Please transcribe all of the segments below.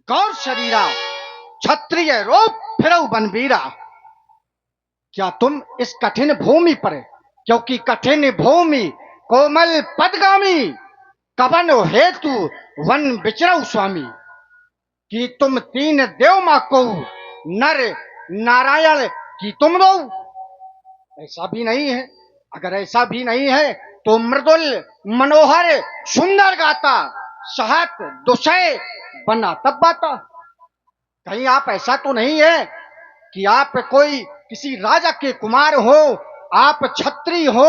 गौर शरीरा क्षत्रिय रूप फिरऊ बनवीरा। क्या तुम इस कठिन भूमि पर, क्योंकि कठिन भूमि कोमल पदगामी, कवन हेतु वन बिचरऊ स्वामी। कि तुम तीन देव मां को नर नारायण की तुम दो। ऐसा भी नहीं है। अगर ऐसा भी नहीं है तो मृदुल मनोहर सुंदर गाता, सहत दुषय बना तब बाता। कहीं आप ऐसा तो नहीं है कि आप कोई किसी राजा के कुमार हो, आप छत्री हो।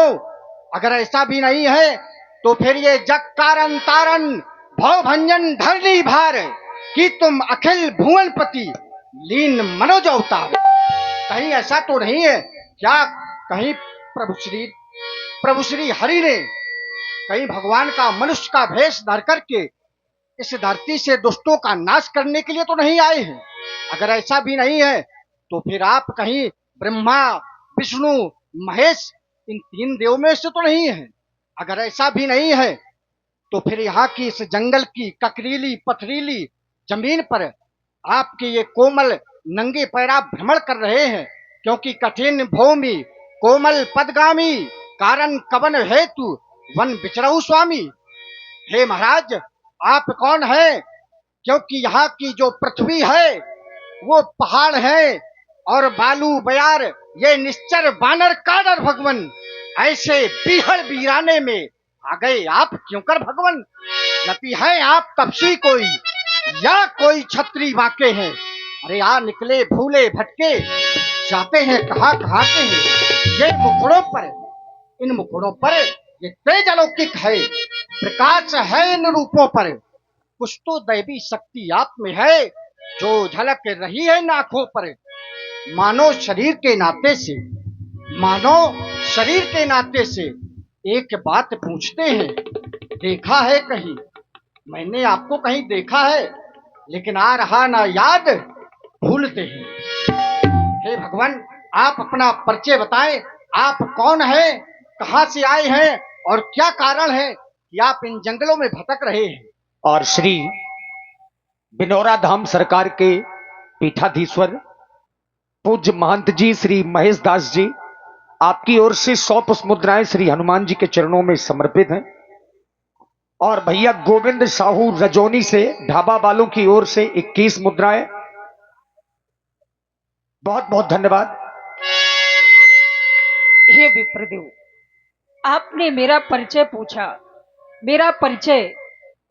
अगर ऐसा भी नहीं है तो फिर ये जग कारण तारण भव भंजन धरनी भार, कि तुम अखिल भुवनपति लीन मनोज अवतार। कहीं ऐसा तो नहीं है क्या कहीं प्रभु श्री हरि ने कहीं भगवान का मनुष्य का भेष धर करके इस धरती से दुष्टों का नाश करने के लिए तो नहीं आए हैं। अगर ऐसा भी नहीं है तो फिर आप कहीं ब्रह्मा विष्णु महेश इन तीन देवों में से तो नहीं है। अगर ऐसा भी नहीं है तो फिर यहाँ की इस जंगल की ककरीली पथरीली जमीन पर आपके ये कोमल नंगे पैरा भ्रमण कर रहे हैं, क्योंकि कठिन भूमि कोमल पदगामी, कारण कवन हेतु वन बिचरऊ स्वामी। हे महाराज, आप कौन है? क्योंकि यहाँ की जो पृथ्वी है वो पहाड़ है और बालू बयार ये निश्चर बानर कादर भगवन। ऐसे बीहड़ बीराने में आ गए आप क्यों कर भगवन। यदि है आप तपसी कोई या कोई छत्री वाके हैं, अरे आ निकले भूले भटके, जाते हैं कहाँ कहाँ के हैं। ये मुखड़ों पर, इन मुखड़ों पर ये तेज अलौकिक है, प्रकाश है इन रूपों पर। कुछ तो दैवी शक्ति आप में है जो झलक रही है आंखों पर। मानो शरीर के नाते से, मानो शरीर के नाते से एक बात पूछते हैं, देखा है कहीं? मैंने आपको कहीं देखा है लेकिन आ रहा ना याद, भूलते हैं। हे भगवान, आप अपना परिचय बताएं। आप कौन है, कहां से आए हैं और क्या कारण है कि आप इन जंगलों में भटक रहे हैं। और श्री बिनौरा धाम सरकार के पीठाधीश्वर पूज्य महंत जी श्री महेश दास जी, आपकी ओर से 100 पुष्प मुद्राएं श्री हनुमान जी के चरणों में समर्पित हैं। और भैया गोविंद साहू रजौनी से ढाबा वालों की ओर से 21 मुद्राएं। बहुत बहुत धन्यवाद। हे विप्रदेव, आपने मेरा परिचय पूछा। मेरा परिचय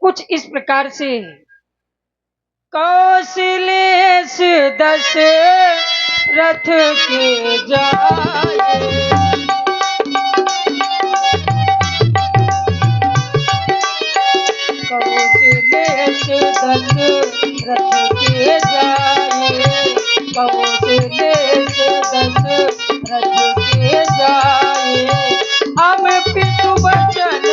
कुछ इस प्रकार से है। कौशलेश दस रथ के जाए, कौशलेश दस रथ के जाए, कौशलेश दस रथ के जाए। हम पितु वचन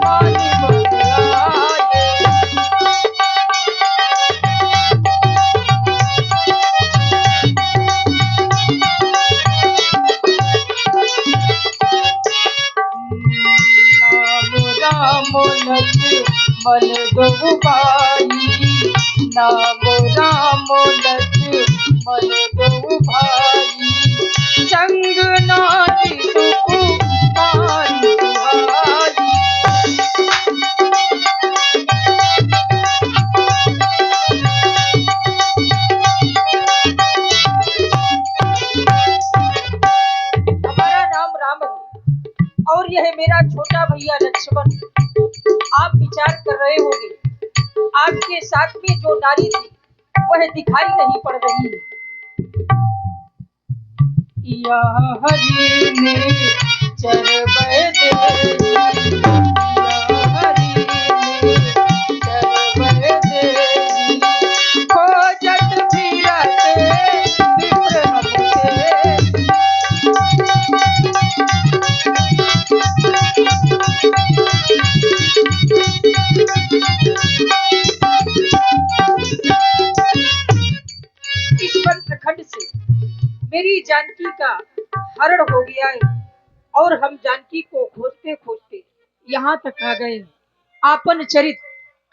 मानि बदलाए। नाम राम लक्ष्मण दो भाई, नाम राम लक्ष्मण दो भाई। संग नारी सुकुमारी सुहाई। हमारा नाम राम है और यह मेरा छोटा भैया लक्ष्मण। आप विचार कर रहे होंगे आपके साथ में जो नारी थी वह दिखाई नहीं पड़ रही है। या हरि ने चरबै देवी, या हरि ने चरबै देवी। खोजत फिरत विप्र हमसे, इस वन प्रखंड से मेरी जानकी का हरण हो गया है और हम जानकी को खोजते खोजते यहाँ तक आ गए। आपन चरित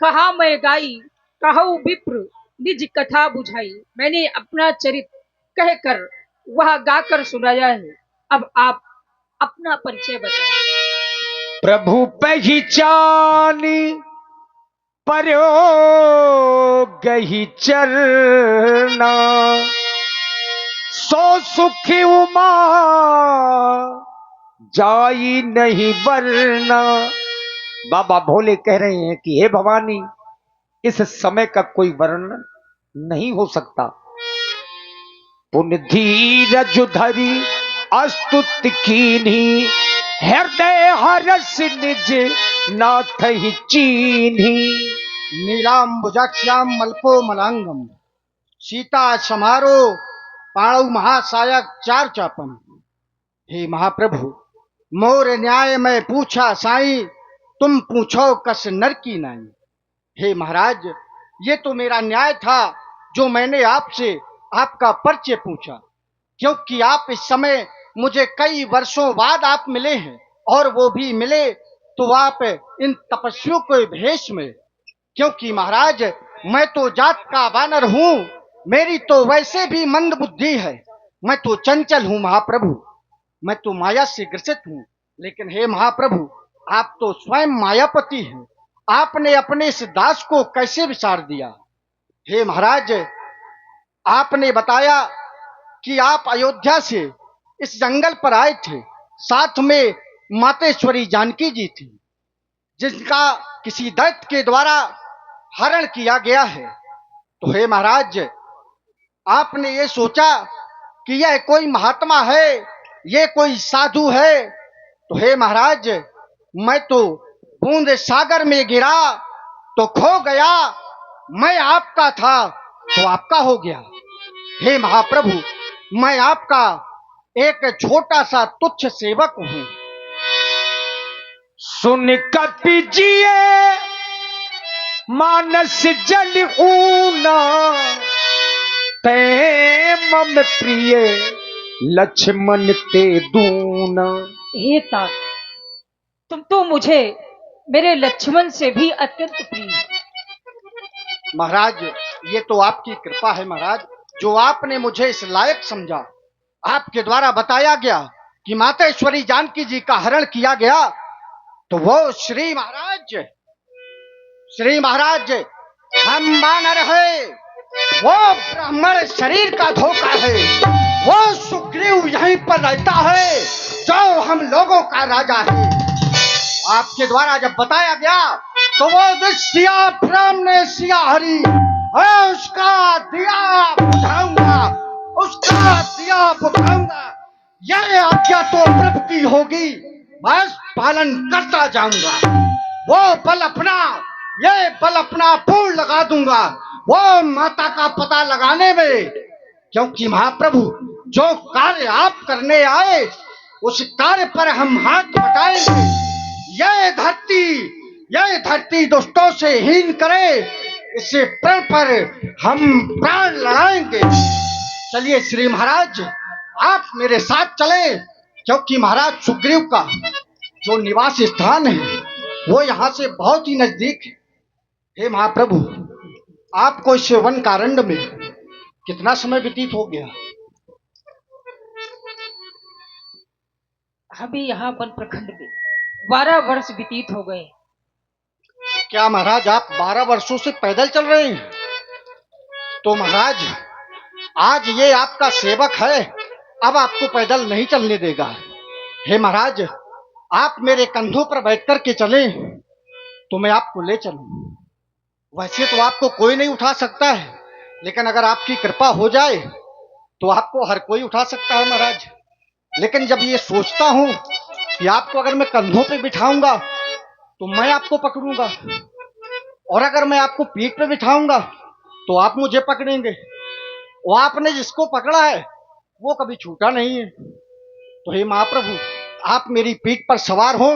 कहा मैं गाई, कहूँ विप्र निज कथा बुझाई। मैंने अपना चरित्र कहकर वह गाकर सुनाया है। अब आप अपना परिचय बताएं। प्रभु पहचानी पर्यो गही चरना, सो सुखी उमा जाई नहीं वरना। बाबा भोले कह रहे हैं कि हे भवानी, इस समय का कोई वर्णन नहीं हो सकता। पुन धीरज धरी अस्तुत कीन्ही, हृदय हरस निज नाथ ही चीन्ही। नीलाम्बुजाक्ष्याम मल्को मलांगम, सीता समारो पाणु महासायक चार चापम। हे महाप्रभु, मोर न्याय में पूछा साईं, तुम पूछो कस नर की नाई। हे महाराज, ये तो मेरा न्याय था जो मैंने आपसे आपका परिचय पूछा, क्योंकि आप इस समय मुझे कई वर्षों बाद आप मिले हैं, और वो भी मिले तो आप इन तपस्वियों के भेष में। क्योंकि महाराज, मैं तो जात का वानर हूं, मेरी तो वैसे भी मंद बुद्धि है, मैं तो चंचल हूं महाप्रभु, मैं तो माया से ग्रसित हूं। लेकिन हे महाप्रभु, आप तो स्वयं मायापति हैं, आपने अपने इस दास को कैसे विसार दिया। हे महाराज, आपने बताया कि आप अयोध्या से इस जंगल पर आए थे, साथ में मातेश्वरी जानकी जी थी, जिनका किसी दैत्य के द्वारा हरण किया गया है। तो हे महाराज, आपने ये सोचा कि यह कोई महात्मा है, ये कोई साधु है। तो हे महाराज, मैं तो बूंद सागर में गिरा तो खो गया, मैं आपका था तो आपका हो गया। हे महाप्रभु, मैं आपका एक छोटा सा तुच्छ सेवक हूं। सुन कपि जिए मानस जल ऊना, ते मम प्रिय लक्ष्मण ते दूना। हे तात, तुम तो मुझे मेरे लक्ष्मण से भी अत्यंत प्रिय हो। महाराज, ये तो आपकी कृपा है महाराज, जो आपने मुझे इस लायक समझा। आपके द्वारा बताया गया कि मातेश्वरी जानकी जी का हरण किया गया, तो वो श्री महाराज हम वानर है, वो ब्राह्मण शरीर का धोखा है, वो सुग्रीव यहीं पर रहता है जो हम लोगों का राजा है। आपके द्वारा जब बताया गया तो वो जो सिया राम ने सिया हरी है, उसका दिया बुझाऊंगा, उसका दिया बुझाऊंगा। यह आज्ञा तो प्रभु की होगी, बस पालन करता जाऊंगा। वो बल अपना, ये बल अपना पूर्ण लगा दूंगा वो माता का पता लगाने में। क्योंकि महाप्रभु, जो कार्य आप करने आए उस कार्य पर हम हाथ बटाएंगे। यह धरती दुष्टों से हीन करे, इसे प्रण पर हम प्राण लड़ाएंगे। चलिए श्री महाराज, आप मेरे साथ चले, क्योंकि महाराज सुग्रीव का जो निवास स्थान है वो यहाँ से बहुत ही नजदीक है। हे महाप्रभु, आपको इस वन कारंड में कितना समय व्यतीत हो गया? अभी यहाँ वन प्रखंड में 12 वर्ष व्यतीत हो गए। क्या महाराज, आप 12 वर्षों से पैदल चल रहे हैं? तो महाराज, आज ये आपका सेवक है, अब आपको पैदल नहीं चलने देगा। हे महाराज, आप मेरे कंधों पर बैठ कर के चलें तो मैं आपको ले चलूं। वैसे तो आपको कोई नहीं उठा सकता है, लेकिन अगर आपकी कृपा हो जाए तो आपको हर कोई उठा सकता है महाराज। लेकिन जब ये सोचता हूं कि आपको अगर मैं कंधों पे बिठाऊंगा तो मैं आपको पकड़ूंगा, और अगर मैं आपको पीठ पे बिठाऊंगा तो आप मुझे पकड़ेंगे। वो आपने जिसको पकड़ा है वो कभी छूटा नहीं है। तो हे महाप्रभु, आप मेरी पीठ पर सवार हो,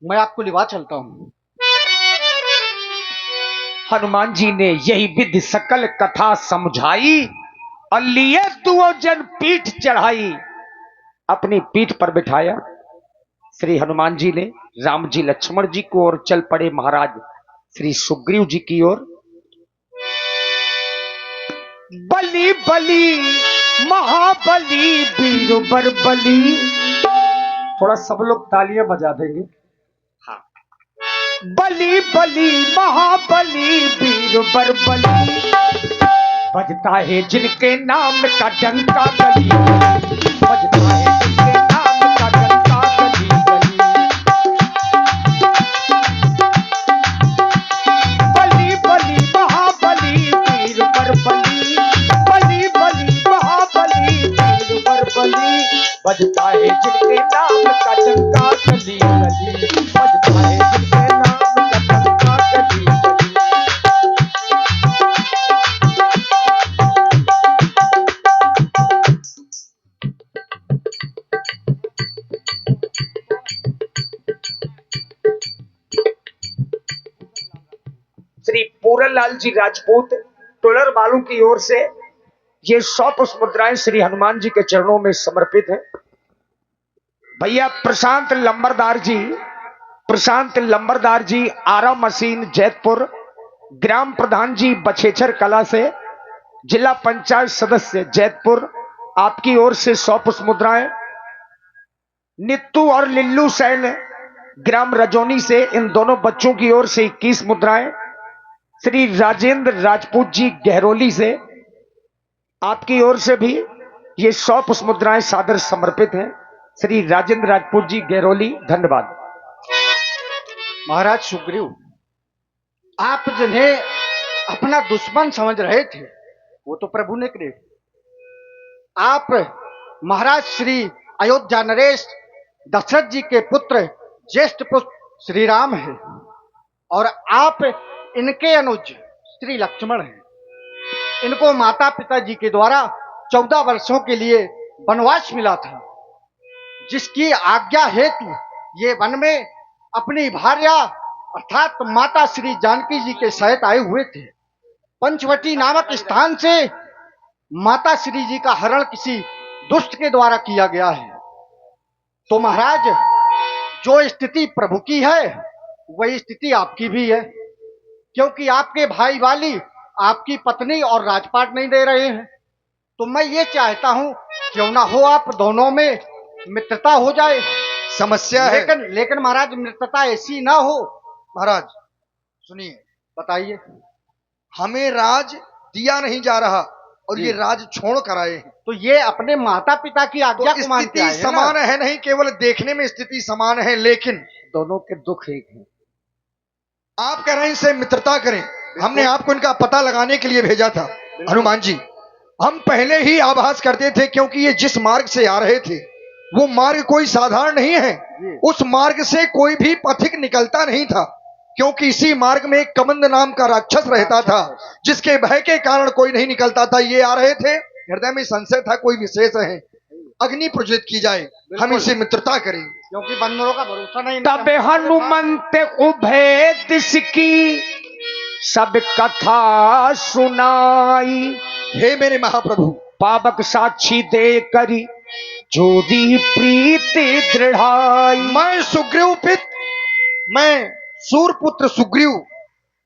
मैं आपको लिवा चलता हूं। हनुमान जी ने यही विधि सकल कथा समझाई, और लिए दुओ जन पीठ चढ़ाई। अपनी पीठ पर बिठाया श्री हनुमान जी ने राम जी लक्ष्मण जी को, और चल पड़े महाराज श्री सुग्रीव जी की ओर। बली बली महाबली वीर बली। थोड़ा सब लोग तालियां बजा देंगे। हाँ। बली बली महाबली वीर बली, बजता है जिनके नाम का डंका गली, बजता है जिनके नाम का डंका गली गली। बली बली महाबली वीर बली, बली बली महाबली वीर बली, बजता है जिनके नाम का डंका गली गली, बजता है जिनके नाम का डंका गली गली। श्री पूरन लाल जी राजपूत टोलर वालों की ओर से ये 100 पुष्प मुद्राएं श्री हनुमान जी के चरणों में समर्पित है। भैया प्रशांत लंबरदार जी आरा मशीन जैतपुर, ग्राम प्रधान जी बछेछर कला से, जिला पंचायत सदस्य जैतपुर, आपकी ओर से 100 पुष्प मुद्राएं। नित्तू और लिल्लू सैन ग्राम रजौनी से, इन दोनों बच्चों की ओर से 21 मुद्राएं। श्री राजेंद्र राजपूत जी गहरोली से, आपकी ओर से भी ये 100 पुष्प मुद्राएं सादर समर्पित हैं। श्री राजेंद्र राजपूत जी गहरोली, धन्यवाद। महाराज सुग्रीव, आप जिन्हें अपना दुश्मन समझ रहे थे वो तो प्रभु ने करे। आप महाराज श्री अयोध्या नरेश दशरथ जी के पुत्र ज्येष्ठ पुत्र श्री राम हैं और आप इनके अनुज श्री लक्ष्मण हैं। इनको माता पिता जी के द्वारा 14 वर्षों के लिए वनवास मिला था, जिसकी आज्ञा हेतु ये वन में अपनी भार्या अर्थात माता श्री जानकी जी के सहित आए हुए थे। पंचवटी नामक स्थान से माता श्री जी का हरण किसी दुष्ट के द्वारा किया गया है। तो महाराज, जो स्थिति प्रभु की है वही स्थिति आपकी भी है, क्योंकि आपके भाई वाली आपकी पत्नी और राजपाट नहीं दे रहे हैं। तो मैं ये चाहता हूं क्यों ना हो आप दोनों में मित्रता हो जाए। समस्या है लेकिन महाराज, मित्रता ऐसी ना हो। महाराज सुनिए, बताइए। हमें राज दिया नहीं जा रहा और ये राज छोड़ कर आए हैं, तो ये अपने माता पिता की आज्ञा को मानते आए हैं ना? समान है, नहीं केवल देखने में स्थिति समान है, लेकिन दोनों के दुख एक हैं। आप कह रहे हैं इनसे मित्रता करें। हमने आपको इनका पता लगाने के लिए भेजा था हनुमान जी। हम पहले ही आभास करते थे, क्योंकि ये जिस मार्ग से आ रहे थे वो मार्ग कोई साधारण नहीं है। उस मार्ग से कोई भी पथिक निकलता नहीं था, क्योंकि इसी मार्ग में एक कमंद नाम का राक्षस रहता था, जिसके भय के कारण कोई नहीं निकलता था। ये आ रहे थे, हृदय में संशय था कोई विशेष है, अग्नि प्रज्वलित की जाए, हम इनसे मित्रता करें, क्योंकि बंदरों का भरोसा नहीं। तब हनुमंत उभय दिश की सब कथा सुनाई, हे मेरे महाप्रभु, पावक साक्षी दे करी जोदी प्रीति दृढ़ाई। मैं सुग्रीव पित, मैं सूरपुत्र सुग्रीव,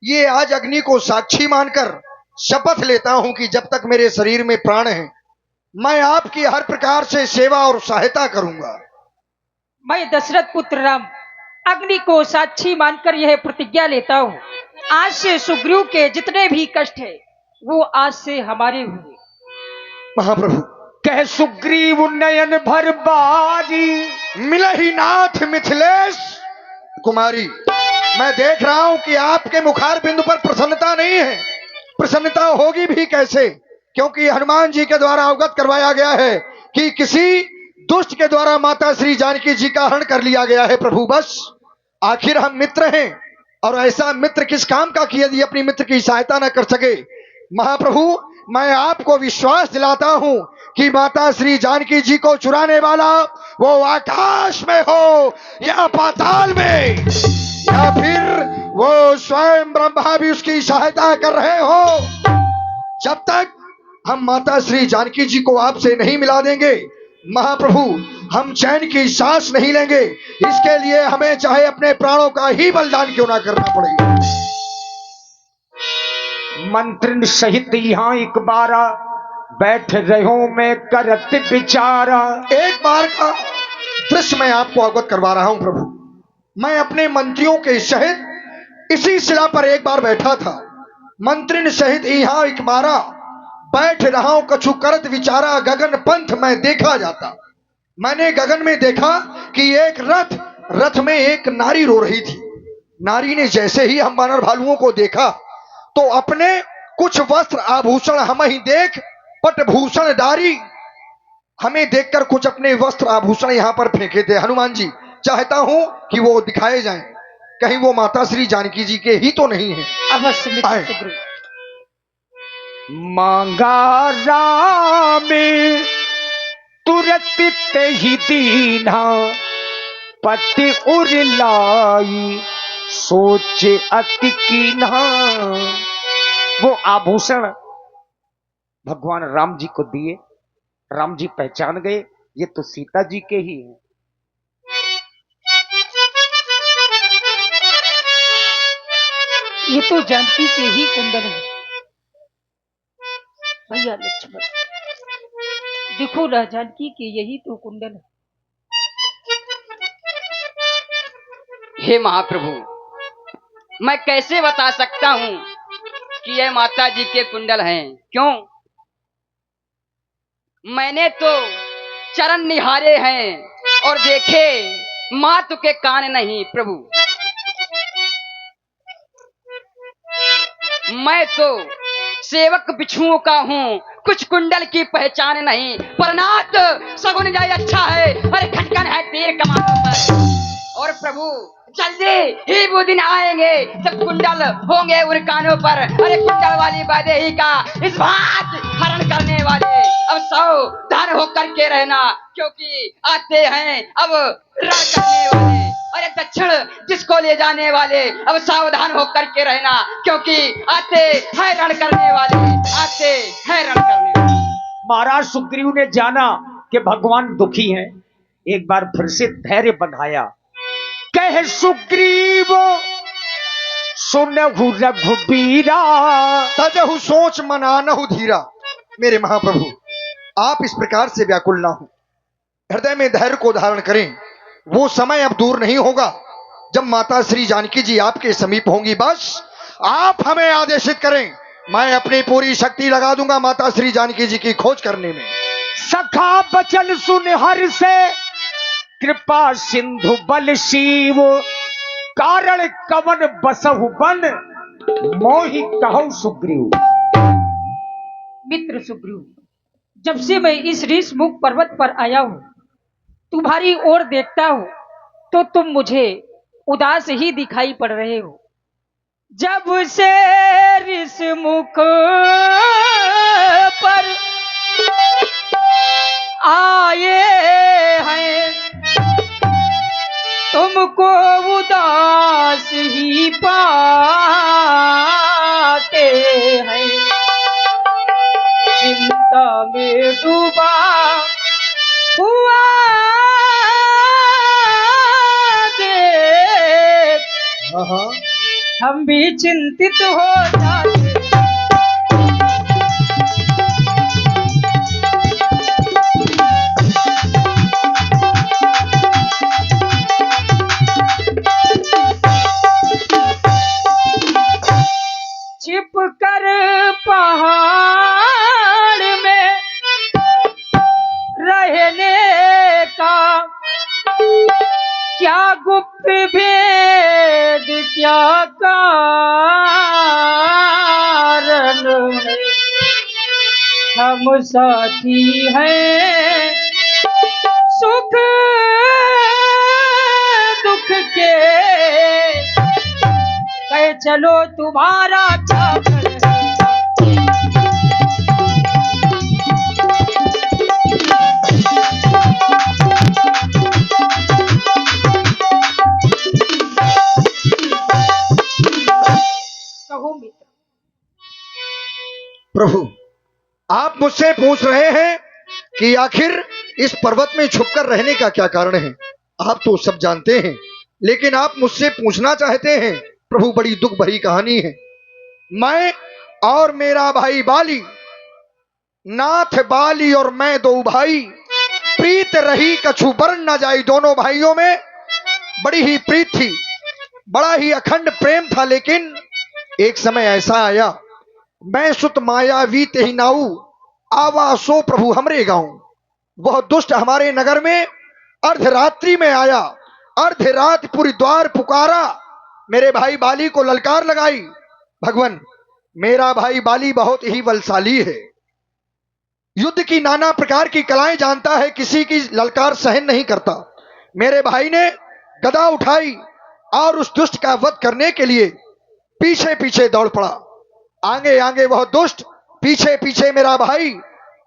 ये आज अग्नि को साक्षी मानकर शपथ लेता हूं कि जब तक मेरे शरीर में प्राण है मैं आपकी हर प्रकार से सेवा और सहायता करूंगा। मैं दशरथ पुत्र राम अग्नि को साक्षी मानकर यह प्रतिज्ञा लेता हूँ, आज से सुग्रीव के जितने भी कष्ट है वो आज से हमारे हुए। महाप्रभु, कह सुग्रीव नयन भर बारी, मिलहि नाथ मिथिलेश कुमारी। मैं देख रहा हूं कि आपके मुखार बिंदु पर प्रसन्नता नहीं है। प्रसन्नता होगी भी कैसे, क्योंकि हनुमान जी के द्वारा अवगत करवाया गया है कि किसी दुष्ट के द्वारा माता श्री जानकी जी का हरण कर लिया गया है। प्रभु, बस आखिर हम मित्र हैं, और ऐसा मित्र किस काम का कि यदि अपनी मित्र की सहायता न कर सके। महाप्रभु, मैं आपको विश्वास दिलाता हूं कि माता श्री जानकी जी को चुराने वाला वो आकाश में हो या पाताल में, या फिर वो स्वयं ब्रह्मा भी उसकी सहायता कर रहे हो, जब तक हम माता श्री जानकी जी को आपसे नहीं मिला देंगे महाप्रभु, हम चैन की सांस नहीं लेंगे। इसके लिए हमें चाहे अपने प्राणों का ही बलिदान क्यों ना करना पड़े। मंत्रिन सहित यहाँ एक बारा बैठ रहो मैं करत विचारा। एक बार का दृश्य मैं आपको अवगत करवा रहा हूं प्रभु। मैं अपने मंत्रियों के सहित इसी शिला पर एक बार बैठा था। मंत्रिन सहित यहाँ एक बारा बैठ रहा हूं कछु करत विचारा, गगन पंथ में देखा जाता। मैंने गगन में देखा कि एक रथ में एक नारी रो रही थी। नारी ने जैसे ही हम वानर भालुओं को देखा तो अपने कुछ वस्त्र आभूषण हम ही देख पटभूषण डारी, हमें देखकर कुछ अपने वस्त्र आभूषण यहां पर फेंके थे। हनुमान जी, चाहता हूं कि वो दिखाए जाएं, कहीं वो माता श्री जानकी जी के ही तो नहीं है। अवश्य मित्र सुग्रीव। मांगा राम तुरत ते ही दीना, पति उरलाई सोच अति कीन्हा। वो आभूषण भगवान राम जी को दिए। राम जी पहचान गए ये तो सीता जी के ही हैं। ये तो जानकी के ही कुंडल है। भैया लक्ष्मण, देखो ना, जानकी के यही तो कुंडल है। हे महाप्रभु, मैं कैसे बता सकता हूं कि यह माता जी के कुंडल हैं? क्यों? मैंने तो चरण निहारे हैं और देखे मातु के कान नहीं प्रभु। मैं तो सेवक बिच्छुओं का हूँ, कुछ कुंडल की पहचान नहीं। परनाथ सगुन जाए अच्छा है, अरे खटकन है तीर कमानों पर। और प्रभु जल्दी ही वो दिन आएंगे जब कुंडल होंगे उन कानों पर। अरे कुंडल वाली वैदेही का इस बात हरण करने वाले अब सावधान होकर के रहना, क्योंकि आते हैं अब रण करने वाले। अरे दक्षिण जिसको ले जाने वाले अब सावधान होकर के रहना, क्योंकि आते हैं रण करने वाले, आते हैं रण करने वाले। महाराज सुग्रीव ने जाना कि भगवान दुखी हैं। एक बार फिर से धैर्य बंधाया। कह सुग्रीव सुनहु रघुबीरा, तजहु सोच मनानहु धीरा। मेरे महाप्रभु, आप इस प्रकार से व्याकुल ना हो, हृदय में धैर्य को धारण करें। वो समय अब दूर नहीं होगा जब माता श्री जानकी जी आपके समीप होंगी। बस आप हमें आदेशित करें, मैं अपनी पूरी शक्ति लगा दूंगा माता श्री जानकी जी की खोज करने में। सखा बचन सुन हर से कृपा सिंधु बल शिव, कारण कवन बसहु बन मोहि कहु सुग्रीव। मित्र सुग्रीव, जब से मैं इस ऋषमुख पर्वत पर आया हूं, तुम्हारी ओर देखता हूं तो तुम मुझे उदास ही दिखाई पड़ रहे हो। जब से ऋषमुख पर आए हैं तुमको उदास ही पाते हैं। चिंता में डूबा हुआ देख हम भी चिंतित हो जाते। छिप कर पहाड़ में रहने का क्या गुप्त भेद, क्या कारण है। हम साथी हैं सुख दुख के, कहे चलो तुम्हारा चाकर है। कहो मित्र। प्रभु, आप मुझसे पूछ रहे हैं कि आखिर इस पर्वत में छुपकर रहने का क्या कारण है। आप तो सब जानते हैं, लेकिन आप मुझसे पूछना चाहते हैं। प्रभु, बड़ी दुख भरी कहानी है। मैं और मेरा भाई बाली, नाथ बाली और मैं दो भाई, प्रीत रही कछु बरन न जाई। दोनों भाइयों में बड़ी ही प्रीत थी, बड़ा ही अखंड प्रेम था। लेकिन एक समय ऐसा आया, मैं सुत मायावी तेहि नाऊ, आवा सो प्रभु हमरे गाँव। वह दुष्ट हमारे नगर में अर्धरात्रि में आया, अर्धरात्रिपुरी द्वार पुकारा, मेरे भाई बाली को ललकार लगाई। भगवान, मेरा भाई बाली बहुत ही बलशाली है, युद्ध की नाना प्रकार की कलाएं जानता है, किसी की ललकार सहन नहीं करता। मेरे भाई ने गदा उठाई और उस दुष्ट का वध करने के लिए पीछे पीछे दौड़ पड़ा। आगे आगे वह दुष्ट, पीछे पीछे मेरा भाई।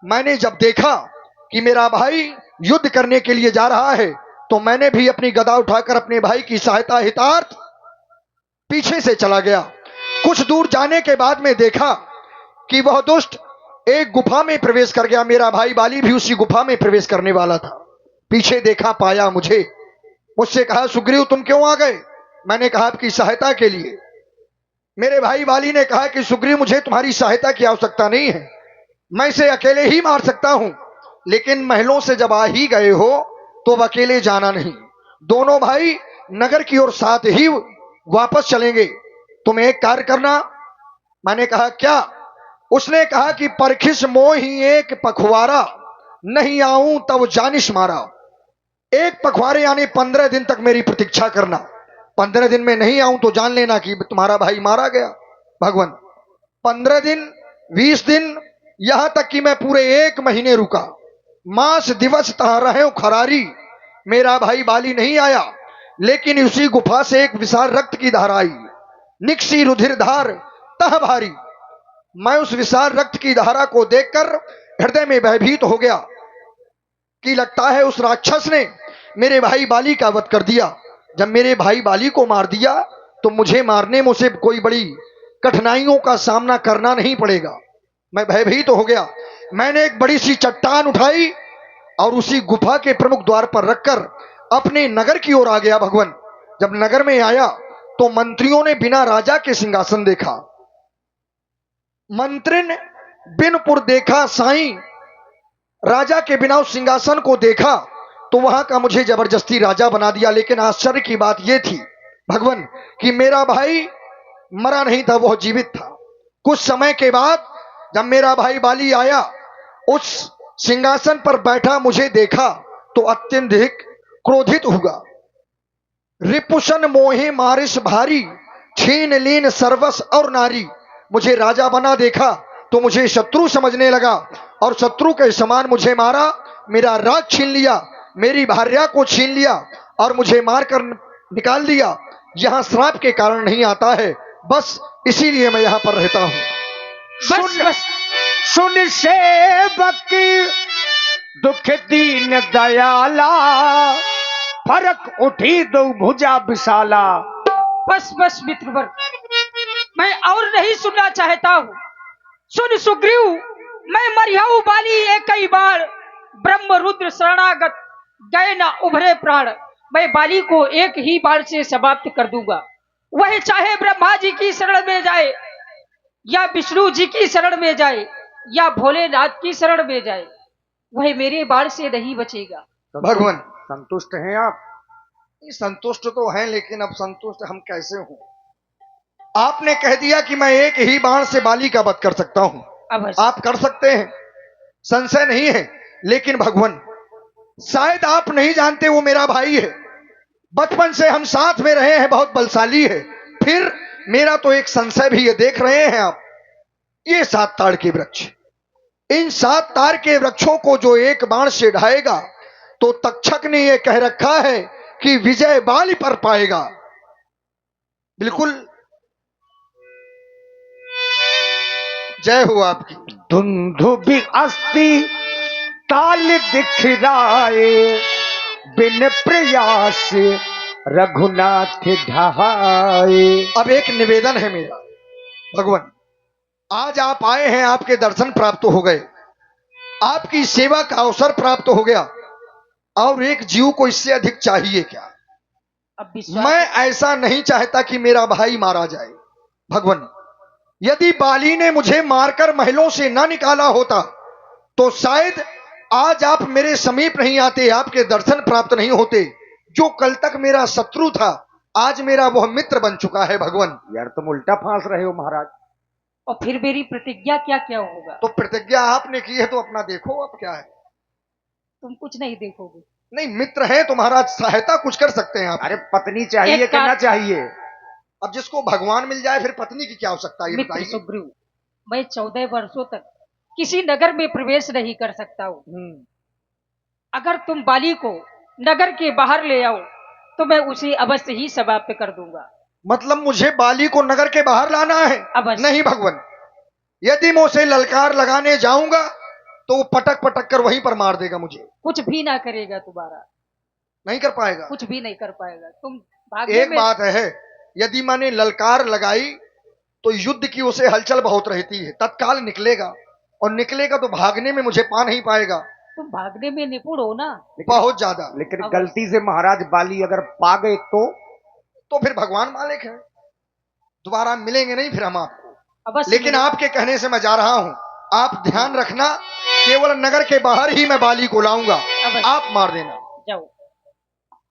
मैंने जब देखा कि मेरा भाई युद्ध करने के लिए जा रहा है, तो मैंने भी अपनी गदा उठाकर अपने भाई की सहायता हितार्थ पीछे से चला गया। कुछ दूर जाने के बाद में देखा कि वह दुष्ट एक गुफा में प्रवेश कर गया। मेरा भाई बाली भी उसी गुफा में प्रवेश करने वाला था। पीछे देखा, पाया मुझे, मुझसे कहा सुग्रीव तुम क्यों आ गए? मैंने कहा आपकी सहायता के लिए। मेरे भाई बाली ने कहा कि सुग्रीव मुझे तुम्हारी सहायता की आवश्यकता नहीं है, मैं इसे अकेले ही मार सकता हूं, लेकिन महलों से जब आ ही गए हो तो अब अकेले जाना नहीं, दोनों भाई नगर की ओर साथ ही वापस चलेंगे। तुम एक कार्य करना। मैंने कहा क्या? उसने कहा कि परखिस मोही एक पखवारा, नहीं आऊं तब जानिश मारा। एक पखवारे यानी 15 दिन तक मेरी प्रतीक्षा करना, 15 दिन में नहीं आऊं तो जान लेना कि तुम्हारा भाई मारा गया। भगवान, 15 दिन, 20 दिन, यहां तक कि मैं पूरे 1 महीने रुका, मास दिवस तह रहे खरारी, मेरा भाई बाली नहीं आया। लेकिन उसी गुफा से एक विशाल रक्त की धारा आई, निकसी रुधिर धार तह भारी। मैं उस विशाल रक्त की धारा को देखकर हृदय में भयभीत हो गया कि लगता है उस राक्षस ने मेरे भाई बाली का वध कर दिया। जब मेरे भाई बाली को मार दिया तो मुझे मारने में उसे कोई बड़ी कठिनाइयों का सामना करना नहीं पड़ेगा। मैं भयभीत हो गया। मैंने एक बड़ी सी चट्टान उठाई और उसी गुफा के प्रमुख द्वार पर रखकर अपने नगर की ओर आ गया। भगवान, जब नगर में आया तो मंत्रियों ने बिना राजा के सिंहासन देखा। मंत्रिन बिनपुर देखा साईं, राजा के बिना उस सिंहासन को देखा तो वहां का मुझे जबरदस्ती राजा बना दिया। लेकिन आश्चर्य की बात यह थी भगवान कि मेरा भाई मरा नहीं था, वह जीवित था। कुछ समय के बाद जब मेरा भाई बाली आया, उस सिंहासन पर बैठा मुझे देखा तो अत्यधिक क्रोधित हुआ। रिपुशन मोहे मारिस भारी, छीन लीन सर्वस और नारी। मुझे राजा बना देखा तो मुझे शत्रु समझने लगा और शत्रु के समान मुझे मारा, मेरा राज छीन लिया, मेरी भार्या को छीन लिया और मुझे मारकर निकाल दिया। यहां श्राप के कारण नहीं आता है, बस इसीलिए मैं यहां पर रहता हूं। बस सुन सेवक दुख दीन दयाला, फरक उठी दो भुजा विशाला। बस मित्रवर, मैं और नहीं सुनना चाहता हूँ। सुन सुग्रीव, मैं मरियाऊ बाली एक ही बार, ब्रह्म रुद्र शरणागत गए ना उभरे प्राण। मैं बाली को एक ही बार से समाप्त कर दूंगा। वह चाहे ब्रह्मा जी की शरण में जाए या विष्णु जी की शरण में जाए या भोलेनाथ की शरण में जाए, वह मेरे बाण से नहीं बचेगा। भगवान, संतुष्ट हैं आप? संतुष्ट तो हैं, लेकिन अब संतुष्ट हम कैसे हों? आपने कह दिया कि मैं एक ही बाण से बाली का वध कर सकता हूं। अवश्य आप कर सकते हैं, संशय नहीं है। लेकिन भगवान, शायद आप नहीं जानते वो मेरा भाई है, बचपन से हम साथ में रहे हैं, बहुत बलशाली है। फिर मेरा तो एक संशय भी है, देख रहे हैं आप ये 7 ताड़ के वृक्ष, इन 7 ताड़ के वृक्षों को जो एक बाण से ढाएगा तो तक्षक ने यह कह रखा है कि विजय बाली पर पाएगा। बिल्कुल जय हो आपकी। धुंधुभि अस्ति ताल दिखराए, बिन प्रयास रघुनाथ ढहाए। अब एक निवेदन है मेरा, भगवान आज आप आए हैं, आपके दर्शन प्राप्त हो गए, आपकी सेवा का अवसर प्राप्त हो गया, और एक जीव को इससे अधिक चाहिए क्या? अब विश्वास मैं ऐसा नहीं चाहता कि मेरा भाई मारा जाए। भगवान, यदि बाली ने मुझे मारकर महलों से ना निकाला होता तो शायद आज आप मेरे समीप नहीं आते, आपके दर्शन प्राप्त नहीं होते। जो कल तक मेरा शत्रु था आज मेरा वह मित्र बन चुका है भगवान। यार तुम उल्टा फांस रहे हो महाराज। और फिर मेरी प्रतिज्ञा क्या क्या होगा? तो प्रतिज्ञा आपने की है तो अपना देखो अब क्या है। तुम कुछ नहीं देखोगे। नहीं, मित्र है तो महाराज सहायता कुछ कर सकते हैं आप। अरे पत्नी चाहिए एक कि ना काम- चाहिए? अब जिसको भगवान मिल जाए फिर पत्नी की क्या आवश्यकता है ये मित्र बताइए। सुग्रीव, मैं 14 वर्षों तक किसी नगर में प्रवेश नहीं कर सकता हूँ। अगर तुम बाली को नगर के बाहर ले आओ तो मैं उसे अवश्य ही समाप्त कर दूंगा। मतलब मुझे बाली को नगर के बाहर लाना है? अवश्य। नहीं भगवान, यदि मैं उसे ललकार लगाने जाऊंगा तो वो पटक पटक कर वहीं पर मार देगा मुझे। कुछ भी ना करेगा तुम्हारा, नहीं कर पाएगा। कुछ भी नहीं कर पाएगा। तुम भागने एक में बात है, यदि मैंने ललकार लगाई तो युद्ध की उसे हलचल बहुत रहती है, तत्काल निकलेगा और निकलेगा तो भागने में मुझे पा नहीं पाएगा। तुम भागने में निपुण हो ना। बहुत ज्यादा। लेकिन अब- गलती से महाराज बाली अगर पा गए तो फिर भगवान मालिक है, दोबारा मिलेंगे नहीं फिर हम आपको। अवश्य लेकिन मिलेगा। आपके कहने से मैं जा रहा हूं, आप ध्यान रखना, केवल नगर के बाहर ही मैं बाली को लाऊंगा, अवश्य। आप मार देना। जाओ।